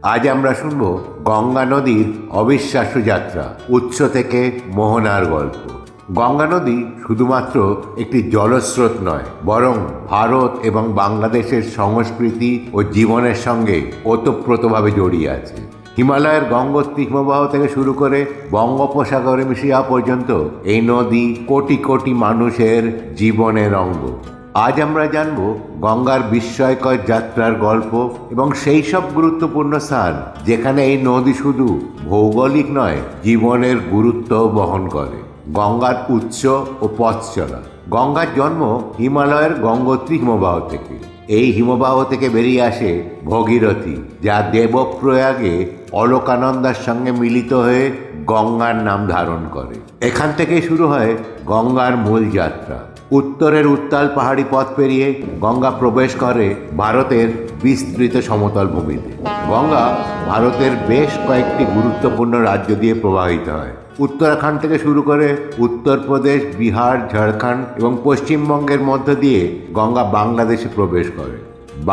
আজ আমরা শুনব গঙ্গা নদীর অবিশ্বাস্য যাত্রা, উৎস থেকে মোহনার গল্প। গঙ্গা নদী শুধুমাত্র একটি জলস্রোত নয়, বরং ভারত এবং বাংলাদেশের সংস্কৃতি ও জীবনের সঙ্গে ওতপ্রোতভাবে জড়িয়ে আছে। হিমালয়ের গঙ্গোত্রী হিমবাহ থেকে শুরু করে বঙ্গোপসাগরে মিশে যাওয়া পর্যন্ত এই নদী কোটি কোটি মানুষের জীবনের অঙ্গ। আজ আমরা জানব গঙ্গার বিস্ময়কর যাত্রার গল্প এবং সেই সব গুরুত্বপূর্ণ স্থান যেখানে এই নদী শুধু ভৌগোলিক নয়, জীবনের গুরুত্ব বহন করে। গঙ্গার উৎস ও পথ চলা। গঙ্গার জন্ম হিমালয়ের গঙ্গোত্রী হিমবাহ থেকে। এই হিমবাহ থেকে বেরিয়ে আসে ভগীরথী, যা দেবপ্রয়াগে অলকানন্দার সঙ্গে মিলিত হয়ে গঙ্গার নাম ধারণ করে। এখান থেকেই শুরু হয় গঙ্গার মূল যাত্রা। উত্তরের উত্তাল পাহাড়ি পথ পেরিয়ে গঙ্গা প্রবেশ করে ভারতের বিস্তৃত সমতল ভূমিতে। গঙ্গা ভারতের বেশ কয়েকটি গুরুত্বপূর্ণ রাজ্য দিয়ে প্রবাহিত হয়। উত্তরাখণ্ড থেকে শুরু করে উত্তরপ্রদেশ, বিহার, ঝাড়খণ্ড এবং পশ্চিমবঙ্গের মধ্য দিয়ে গঙ্গা বাংলাদেশে প্রবেশ করে।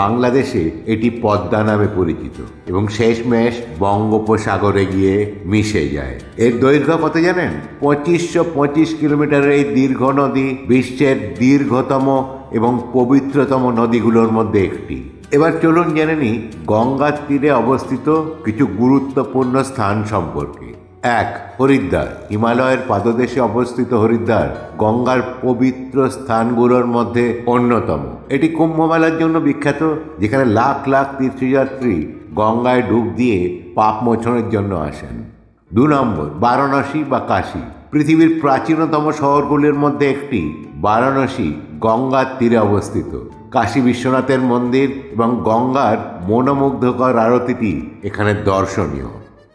বাংলাদেশে এটি পদ্মা নামে পরিচিত এবং শেষমেশ বঙ্গোপসাগরে গিয়ে মিশে যায়। এর দৈর্ঘ্য কত জানেন? 2525 কিলোমিটারের এই দীর্ঘ নদী বিশ্বের দীর্ঘতম এবং পবিত্রতম নদীগুলোর মধ্যে একটি। এবার চলুন জেনে নিই গঙ্গার তীরে অবস্থিত কিছু গুরুত্বপূর্ণ স্থান সম্পর্কে। 1. হরিদ্বার। হিমালয়ের পাদদেশে অবস্থিত হরিদ্বার গঙ্গার পবিত্র স্থানগুলোর মধ্যে অন্যতম। এটি কুম্ভমেলার জন্য বিখ্যাত, যেখানে লাখ লাখ তীর্থযাত্রী গঙ্গায় ডুব দিয়ে পাপ মোচনের জন্য আসেন। 2 নম্বর, বারাণসী বা কাশী। পৃথিবীর প্রাচীনতম শহরগুলির মধ্যে একটি, বারাণসী গঙ্গার তীরে অবস্থিত। কাশী বিশ্বনাথের মন্দির এবং গঙ্গার মনোমুগ্ধকর আরতিটি এখানে দর্শনীয়।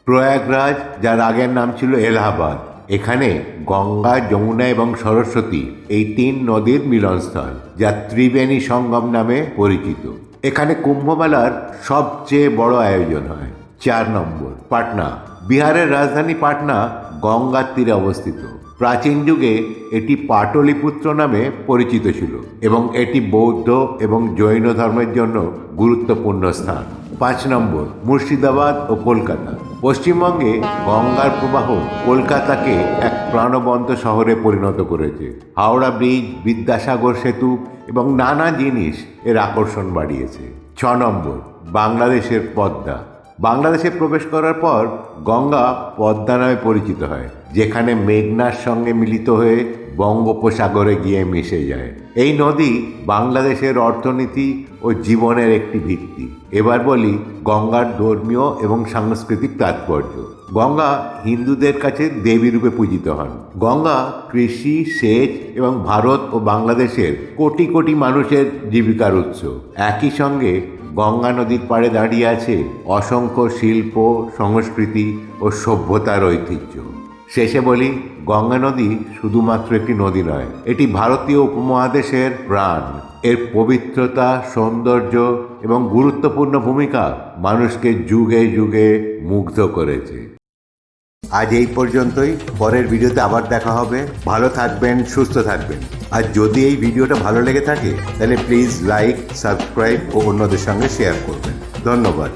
প্রয়াগরাজ, যার আগের নাম ছিল এলাহাবাদ, এখানে গঙ্গা, যমুনা এবং সরস্বতী এই 3 নদীর মিলনস্থল, যা ত্রিবেণী সঙ্গম নামে পরিচিত। এখানে কুম্ভমেলার সবচেয়ে বড় আয়োজন হয়। 4 নম্বর, পাটনা। বিহারের রাজধানী পাটনা গঙ্গার তীরে অবস্থিত। প্রাচীন যুগে এটি পাটলিপুত্র নামে পরিচিত ছিল এবং এটি বৌদ্ধ এবং জৈন ধর্মের জন্য গুরুত্বপূর্ণ স্থান। 5 নম্বর, মুর্শিদাবাদ ও কলকাতা। পশ্চিমবঙ্গে গঙ্গার প্রবাহ কলকাতাকে এক প্রাণবন্ত শহরে পরিণত করেছে। হাওড়া ব্রিজ, বিদ্যাসাগর সেতু এবং নানা জিনিস এর আকর্ষণ বাড়িয়েছে। 6 নম্বর, বাংলাদেশের পদ্মা। বাংলাদেশে প্রবেশ করার পর গঙ্গা পদ্মা নামে পরিচিত হয়, যেখানে মেঘনার সঙ্গে মিলিত হয়ে বঙ্গোপসাগরে গিয়ে মিশে যায়। এই নদী বাংলাদেশের অর্থনীতি ও জীবনের একটি ভিত্তি। এবার বলি গঙ্গার ধর্মীয় এবং সাংস্কৃতিক তাৎপর্য। গঙ্গা হিন্দুদের কাছে দেবী রূপে পূজিত হন। গঙ্গা কৃষি, সেচ এবং ভারত ও বাংলাদেশের কোটি কোটি মানুষের জীবিকার উৎস। একই সঙ্গে গঙ্গা নদীর পাড়ে দাঁড়িয়ে আছে অসংখ্য শিল্প, সংস্কৃতি ও সভ্যতার ঐতিহ্য। শেষে বলি, গঙ্গা নদী শুধুমাত্র একটি নদী নয়, এটি ভারতীয় উপমহাদেশের প্রাণ। এর পবিত্রতা, সৌন্দর্য এবং গুরুত্বপূর্ণ ভূমিকা মানুষকে যুগে যুগে মুগ্ধ করেছে। আজ এই পর্যন্তই। পরের ভিডিওতে আবার দেখা হবে। ভালো থাকবেন, সুস্থ থাকবেন। আর যদি এই ভিডিওটা ভালো লেগে থাকে তাহলে প্লিজ লাইক, সাবস্ক্রাইব ও অন্যদের সঙ্গে শেয়ার করবেন। ধন্যবাদ।